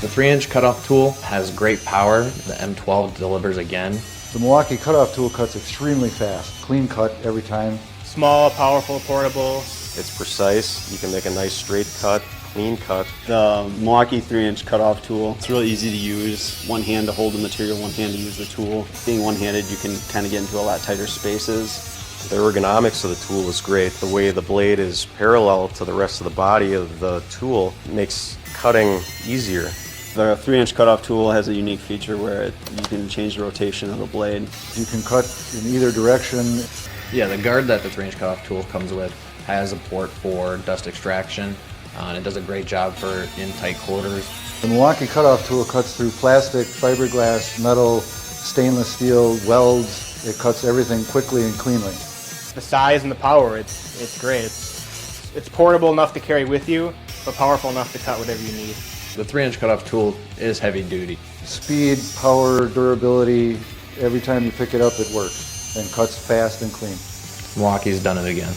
The 3-inch cutoff tool has great power. The M12 delivers again. The Milwaukee cutoff tool cuts extremely fast. Clean cut every time. Small, powerful, portable. It's precise. You can make a nice straight cut, clean cut. The Milwaukee 3-inch cutoff tool, it's really easy to use. One hand to hold the material, one hand to use the tool. Being one-handed, you can kind of get into a lot tighter spaces. The ergonomics of the tool is great. The way the blade is parallel to the rest of the body of the tool makes cutting easier. The 3-inch cutoff tool has a unique feature where you can change the rotation of the blade. You can cut in either direction. Yeah, the guard that the 3-inch cutoff tool comes with has a port for dust extraction, and it does a great job for in tight quarters. The Milwaukee cutoff tool cuts through plastic, fiberglass, metal, stainless steel, welds. It cuts everything quickly and cleanly. The size and the power, it's great. It's portable enough to carry with you, but powerful enough to cut whatever you need. The 3-inch cutoff tool is heavy duty. Speed, power, durability, every time you pick it up it works and cuts fast and clean. Milwaukee's done it again.